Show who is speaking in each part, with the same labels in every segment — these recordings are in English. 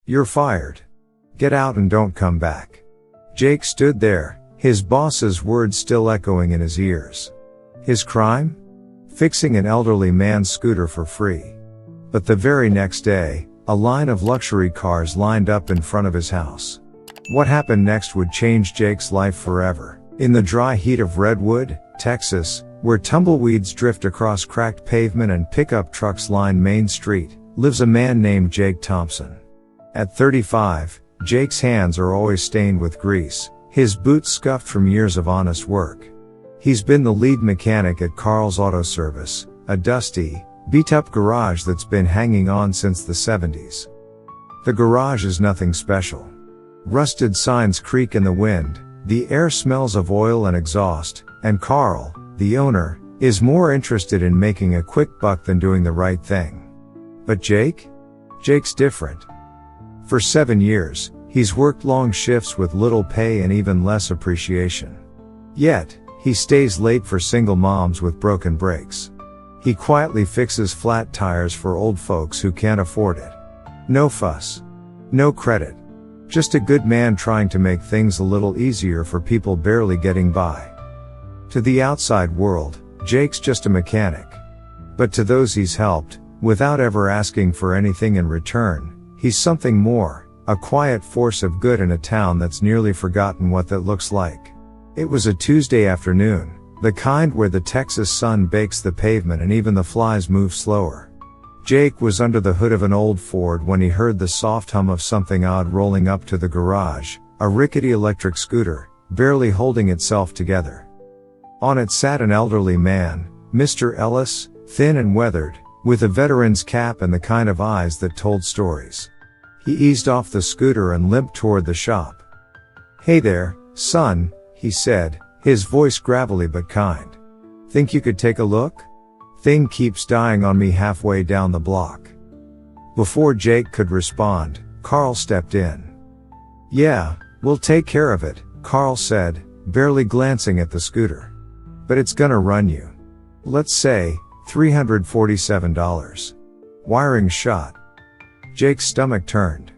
Speaker 1: "You're fired. Get out and don't come back." Jake stood there, his boss's words still echoing in his ears. His crime? Fixing an elderly man's scooter for free. But the very next day, a line of luxury cars lined up in front of his house. What happened next would change Jake's life forever. In the dry heat of Redwood, Texas, where tumbleweeds drift across cracked pavement and pickup trucks line Main Street, lives a man named Jake Thompson. At 35, Jake's hands are always stained with grease, his boots scuffed from years of honest work. He's been the lead mechanic at Carl's Auto Service, a dusty, beat-up garage that's been hanging on since the 70s. The garage is nothing special. Rusted signs creak in the wind, the air smells of oil and exhaust, and Carl, the owner, is more interested in making a quick buck than doing the right thing. But Jake? Jake's different. For 7 years, he's worked long shifts with little pay and even less appreciation. Yet, he stays late for single moms with broken brakes. He quietly fixes flat tires for old folks who can't afford it. No fuss. No credit. Just a good man trying to make things a little easier for people barely getting by. To the outside world, Jake's just a mechanic. But to those he's helped, without ever asking for anything in return, he's something more, a quiet force of good in a town that's nearly forgotten what that looks like. It was a Tuesday afternoon, the kind where the Texas sun bakes the pavement and even the flies move slower. Jake was under the hood of an old Ford when he heard the soft hum of something odd rolling up to the garage, a rickety electric scooter, barely holding itself together. On it sat an elderly man, Mr. Ellis, thin and weathered, with a veteran's cap and the kind of eyes that told stories. He eased off the scooter and limped toward the shop. "Hey there, son," he said, his voice gravelly but kind. "Think you could take a look? Thing keeps dying on me halfway down the block." Before Jake could respond, Carl stepped in. "Yeah, we'll take care of it," Carl said, barely glancing at the scooter. "But it's gonna run you, let's say, $347. Wiring shot." Jake's stomach turned.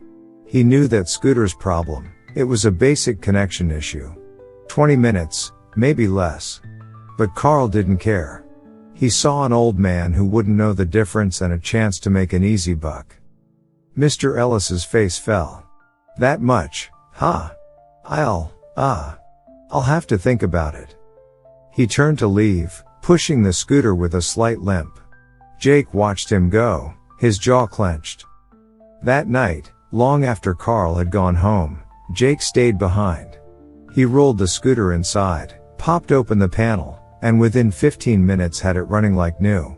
Speaker 1: He knew that scooter's problem. It was a basic connection issue. 20 minutes, maybe less. But Carl didn't care. He saw an old man who wouldn't know the difference and a chance to make an easy buck. Mr. Ellis's face fell. "That much, huh? I'll have to think about it." He turned to leave, pushing the scooter with a slight limp. Jake watched him go, his jaw clenched. That night, long after Carl had gone home, Jake stayed behind. He rolled the scooter inside, popped open the panel, and within 15 minutes had it running like new.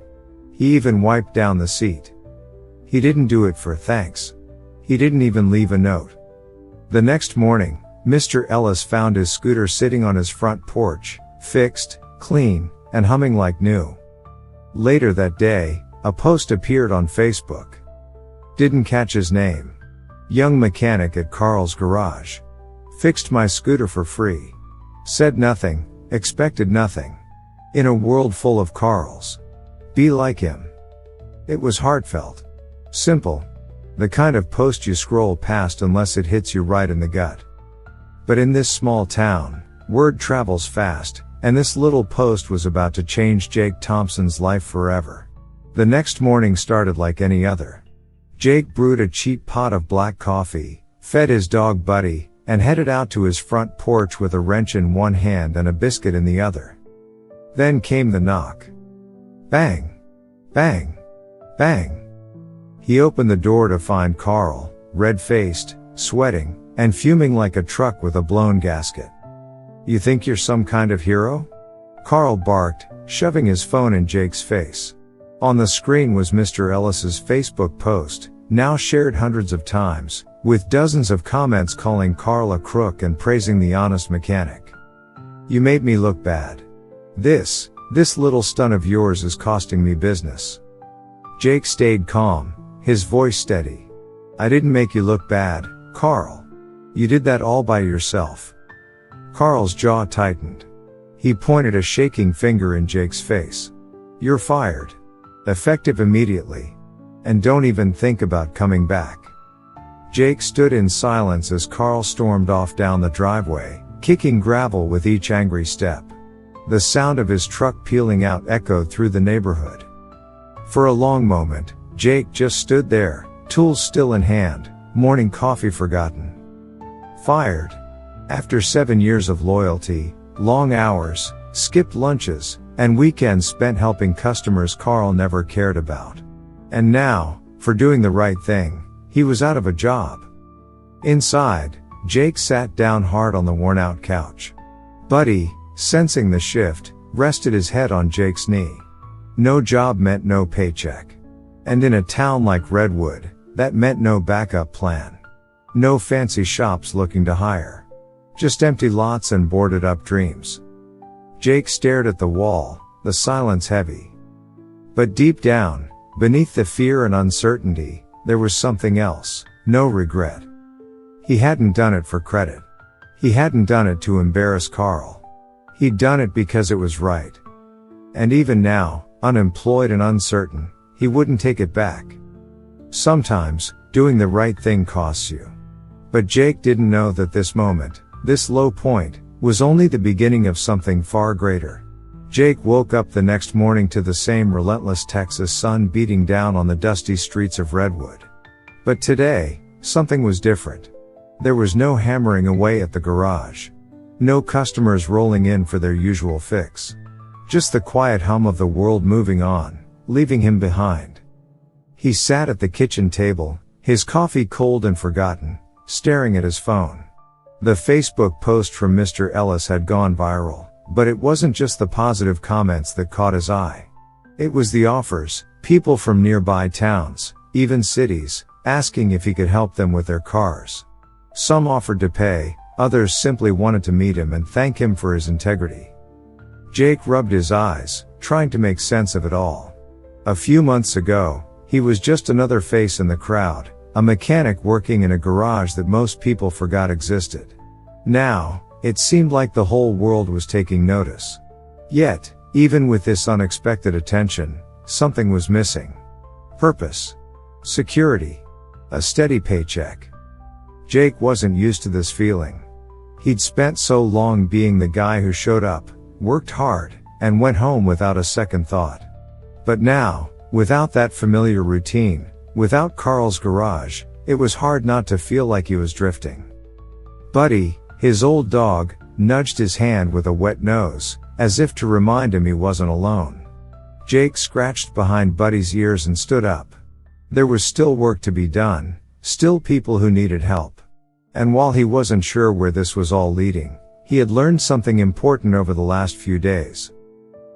Speaker 1: He even wiped down the seat. He didn't do it for thanks. He didn't even leave a note. The next morning, Mr. Ellis found his scooter sitting on his front porch, fixed, clean, and humming like new. Later that day, a post appeared on Facebook. Didn't catch his name. Young mechanic at Carl's garage. Fixed my scooter for free. Said nothing, expected nothing. In a world full of Carls. Be like him. It was heartfelt. Simple. The kind of post you scroll past unless it hits you right in the gut. But in this small town, word travels fast, and this little post was about to change Jake Thompson's life forever. The next morning started like any other. Jake brewed a cheap pot of black coffee, fed his dog Buddy, and headed out to his front porch with a wrench in one hand and a biscuit in the other. Then came the knock. Bang! Bang! Bang! He opened the door to find Carl, red-faced, sweating, and fuming like a truck with a blown gasket. "You think you're some kind of hero?" Carl barked, shoving his phone in Jake's face. On the screen was Mr. Ellis's Facebook post, now shared hundreds of times, with dozens of comments calling Carl a crook and praising the honest mechanic. "You made me look bad. This little stunt of yours is costing me business." Jake stayed calm, his voice steady. "I didn't make you look bad, Carl. You did that all by yourself." Carl's jaw tightened. He pointed a shaking finger in Jake's face. "You're fired. Effective immediately. And don't even think about coming back." Jake stood in silence as Carl stormed off down the driveway, kicking gravel with each angry step. The sound of his truck peeling out echoed through the neighborhood. For a long moment, Jake just stood there, tools still in hand, morning coffee forgotten. Fired. After 7 years of loyalty, long hours, skipped lunches, and weekends spent helping customers Carl never cared about. And now, for doing the right thing, he was out of a job. Inside, Jake sat down hard on the worn-out couch. Buddy, sensing the shift, rested his head on Jake's knee. No job meant no paycheck. And in a town like Redwood, that meant no backup plan. No fancy shops looking to hire. Just empty lots and boarded up dreams. Jake stared at the wall, the silence heavy. But deep down, beneath the fear and uncertainty, there was something else, no regret. He hadn't done it for credit. He hadn't done it to embarrass Carl. He'd done it because it was right. And even now, unemployed and uncertain, he wouldn't take it back. Sometimes, doing the right thing costs you. But Jake didn't know that this moment, this low point, was only the beginning of something far greater. Jake woke up the next morning to the same relentless Texas sun beating down on the dusty streets of Redwood. But today, something was different. There was no hammering away at the garage. No customers rolling in for their usual fix. Just the quiet hum of the world moving on, leaving him behind. He sat at the kitchen table, his coffee cold and forgotten, staring at his phone. The Facebook post from Mr. Ellis had gone viral. But it wasn't just the positive comments that caught his eye. It was the offers, people from nearby towns, even cities, asking if he could help them with their cars. Some offered to pay, others simply wanted to meet him and thank him for his integrity. Jake rubbed his eyes, trying to make sense of it all. A few months ago, he was just another face in the crowd, a mechanic working in a garage that most people forgot existed. Now, it seemed like the whole world was taking notice. Yet, even with this unexpected attention, something was missing. Purpose. Security. A steady paycheck. Jake wasn't used to this feeling. He'd spent so long being the guy who showed up, worked hard, and went home without a second thought. But now, without that familiar routine, without Carl's garage, it was hard not to feel like he was drifting. Buddy, his old dog, nudged his hand with a wet nose, as if to remind him he wasn't alone. Jake scratched behind Buddy's ears and stood up. There was still work to be done, still people who needed help. And while he wasn't sure where this was all leading, he had learned something important over the last few days.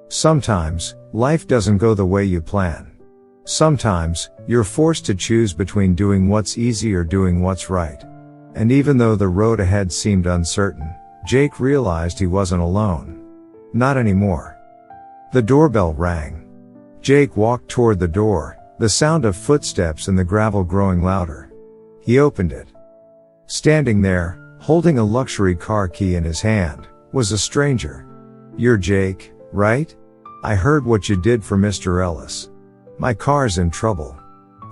Speaker 1: Sometimes, life doesn't go the way you plan. Sometimes, you're forced to choose between doing what's easy or doing what's right. And even though the road ahead seemed uncertain, Jake realized he wasn't alone. Not anymore. The doorbell rang. Jake walked toward the door, the sound of footsteps and the gravel growing louder. He opened it. Standing there, holding a luxury car key in his hand, was a stranger. "You're Jake, right? I heard what you did for Mr. Ellis. My car's in trouble.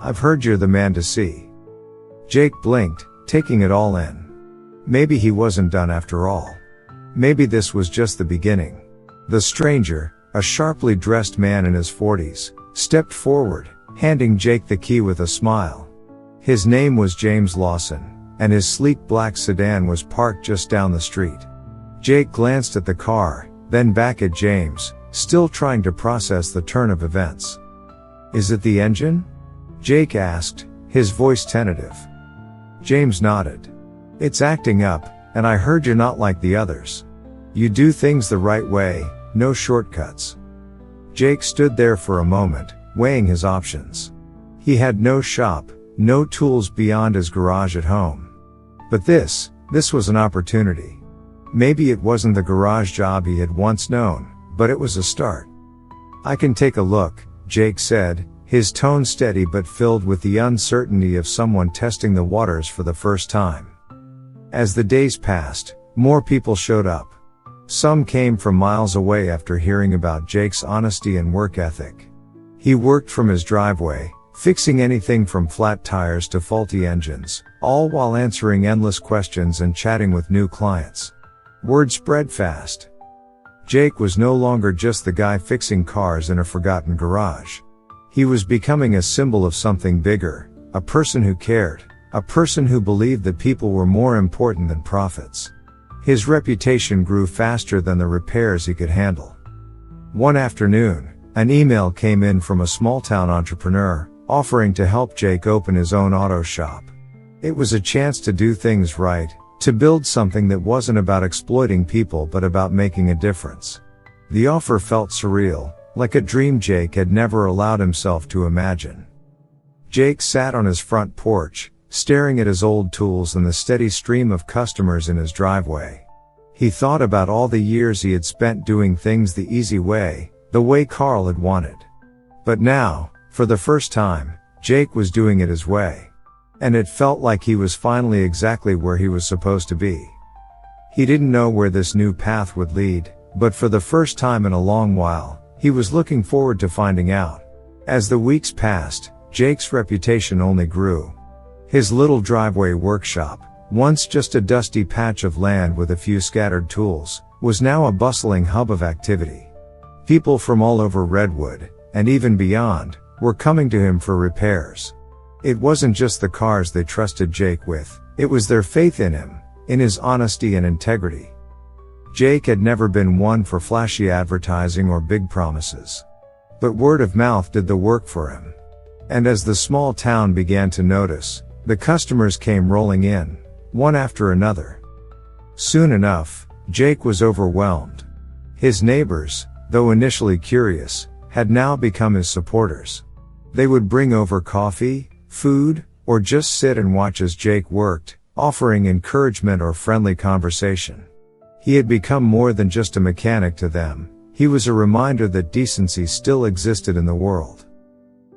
Speaker 1: I've heard you're the man to see." Jake blinked, taking it all in. Maybe he wasn't done after all. Maybe this was just the beginning. The stranger, a sharply dressed man in his 40s, stepped forward, handing Jake the key with a smile. His name was James Lawson, and his sleek black sedan was parked just down the street. Jake glanced at the car, then back at James, still trying to process the turn of events. "Is it the engine?" Jake asked, his voice tentative. James nodded. "It's acting up, and I heard you're not like the others. You do things the right way, no shortcuts." Jake stood there for a moment, weighing his options. He had no shop, no tools beyond his garage at home. But this was an opportunity. Maybe it wasn't the garage job he had once known, but it was a start. "I can take a look," Jake said, his tone steady but filled with the uncertainty of someone testing the waters for the first time. As the days passed, more people showed up. Some came from miles away after hearing about Jake's honesty and work ethic. He worked from his driveway, fixing anything from flat tires to faulty engines, all while answering endless questions and chatting with new clients. Word spread fast. Jake was no longer just the guy fixing cars in a forgotten garage. He was becoming a symbol of something bigger, a person who cared, a person who believed that people were more important than profits. His reputation grew faster than the repairs he could handle. One afternoon, an email came in from a small-town entrepreneur, offering to help Jake open his own auto shop. It was a chance to do things right, to build something that wasn't about exploiting people but about making a difference. The offer felt surreal, like a dream Jake had never allowed himself to imagine. Jake sat on his front porch, staring at his old tools and the steady stream of customers in his driveway. He thought about all the years he had spent doing things the easy way, the way Carl had wanted. But now, for the first time, Jake was doing it his way. And it felt like he was finally exactly where he was supposed to be. He didn't know where this new path would lead, but for the first time in a long while, he was looking forward to finding out. As the weeks passed, Jake's reputation only grew. His little driveway workshop, once just a dusty patch of land with a few scattered tools, was now a bustling hub of activity. People from all over Redwood, and even beyond, were coming to him for repairs. It wasn't just the cars they trusted Jake with, it was their faith in him, in his honesty and integrity. Jake had never been one for flashy advertising or big promises. But word of mouth did the work for him. And as the small town began to notice, the customers came rolling in, one after another. Soon enough, Jake was overwhelmed. His neighbors, though initially curious, had now become his supporters. They would bring over coffee, food, or just sit and watch as Jake worked, offering encouragement or friendly conversation. He had become more than just a mechanic to them. He was a reminder that decency still existed in the world.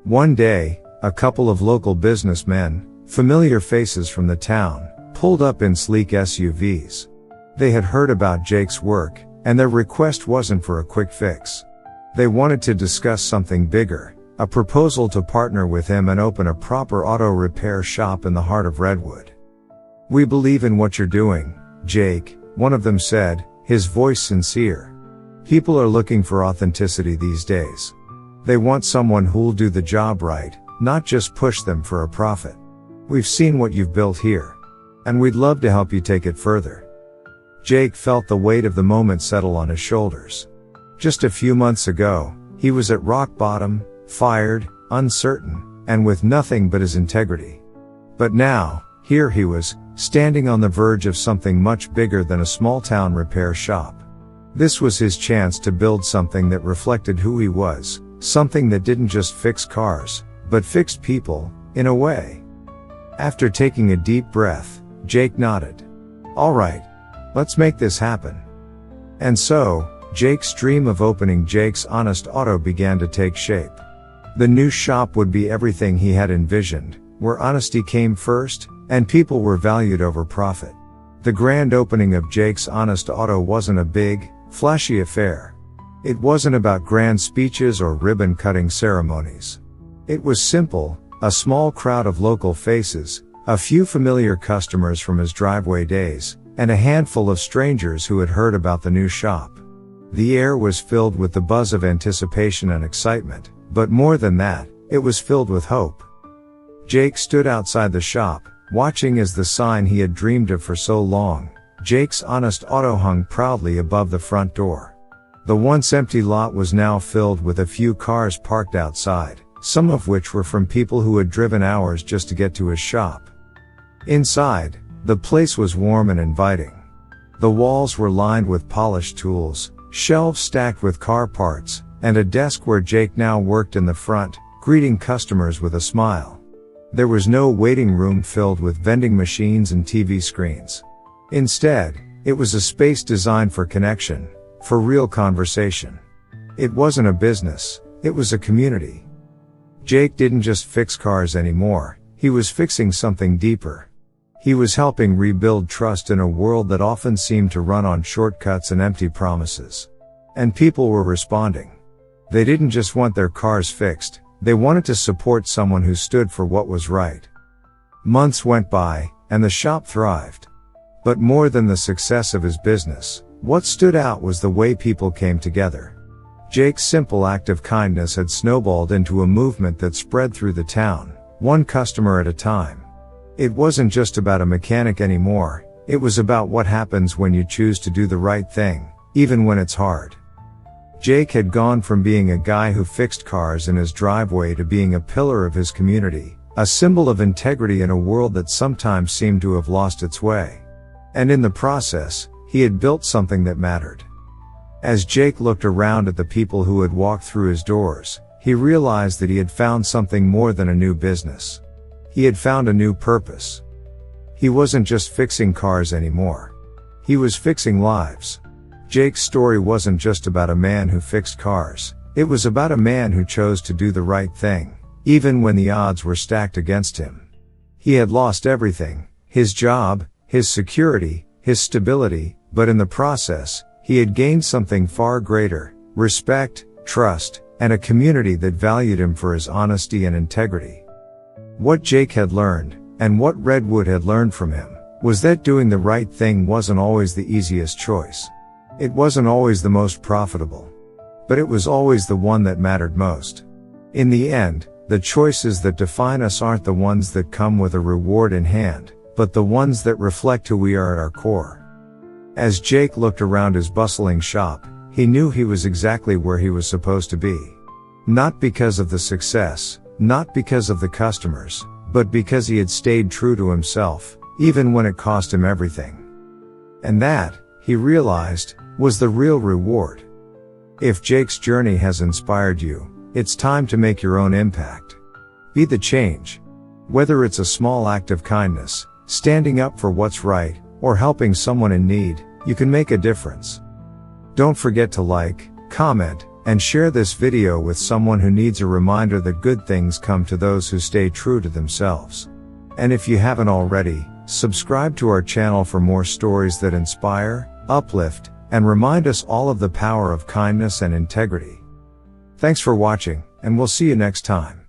Speaker 1: One day, a couple of local businessmen, familiar faces from the town, pulled up in sleek SUVs. They had heard about Jake's work, and their request wasn't for a quick fix. They wanted to discuss something bigger, a proposal to partner with him and open a proper auto repair shop in the heart of Redwood. "We believe in what you're doing, Jake," one of them said, his voice sincere. "People are looking for authenticity these days. They want someone who'll do the job right, not just push them for a profit. We've seen what you've built here. And we'd love to help you take it further." Jake felt the weight of the moment settle on his shoulders. Just a few months ago, he was at rock bottom, fired, uncertain, and with nothing but his integrity. But now, here he was, standing on the verge of something much bigger than a small-town repair shop. This was his chance to build something that reflected who he was, something that didn't just fix cars, but fixed people, in a way. After taking a deep breath, Jake nodded. "All right. Let's make this happen." And so, Jake's dream of opening Jake's Honest Auto began to take shape. The new shop would be everything he had envisioned, where honesty came first, and people were valued over profit. The grand opening of Jake's Honest Auto wasn't a big, flashy affair. It wasn't about grand speeches or ribbon-cutting ceremonies. It was simple, a small crowd of local faces, a few familiar customers from his driveway days, and a handful of strangers who had heard about the new shop. The air was filled with the buzz of anticipation and excitement, but more than that, it was filled with hope. Jake stood outside the shop, watching as the sign he had dreamed of for so long, Jake's Honest Auto, hung proudly above the front door. The once empty lot was now filled with a few cars parked outside, some of which were from people who had driven hours just to get to his shop. Inside, the place was warm and inviting. The walls were lined with polished tools, shelves stacked with car parts, and a desk where Jake now worked in the front, greeting customers with a smile. There was no waiting room filled with vending machines and TV screens. Instead, it was a space designed for connection, for real conversation. It wasn't a business, it was a community. Jake didn't just fix cars anymore, he was fixing something deeper. He was helping rebuild trust in a world that often seemed to run on shortcuts and empty promises. And people were responding. They didn't just want their cars fixed, They wanted to support someone who stood for what was right. Months went by, and the shop thrived. But more than the success of his business, what stood out was the way people came together. Jake's simple act of kindness had snowballed into a movement that spread through the town, one customer at a time. It wasn't just about a mechanic anymore, it was about what happens when you choose to do the right thing, even when it's hard. Jake had gone from being a guy who fixed cars in his driveway to being a pillar of his community, a symbol of integrity in a world that sometimes seemed to have lost its way. And in the process, he had built something that mattered. As Jake looked around at the people who had walked through his doors, he realized that he had found something more than a new business. He had found a new purpose. He wasn't just fixing cars anymore. He was fixing lives. Jake's story wasn't just about a man who fixed cars. It was about a man who chose to do the right thing, even when the odds were stacked against him. He had lost everything, his job, his security, his stability, but in the process, he had gained something far greater: respect, trust, and a community that valued him for his honesty and integrity. What Jake had learned, and what Redwood had learned from him, was that doing the right thing wasn't always the easiest choice. It wasn't always the most profitable. But it was always the one that mattered most. In the end, the choices that define us aren't the ones that come with a reward in hand, but the ones that reflect who we are at our core. As Jake looked around his bustling shop, he knew he was exactly where he was supposed to be. Not because of the success, not because of the customers, but because he had stayed true to himself, even when it cost him everything. And that, he realized, was the real reward. If Jake's journey has inspired you, it's time to make your own impact. Be the change. Whether it's a small act of kindness, standing up for what's right, or helping someone in need, you can make a difference. Don't forget to like, comment, and share this video with someone who needs a reminder that good things come to those who stay true to themselves. And if you haven't already, subscribe to our channel for more stories that inspire, uplift, and remind us all of the power of kindness and integrity. Thanks for watching, and we'll see you next time.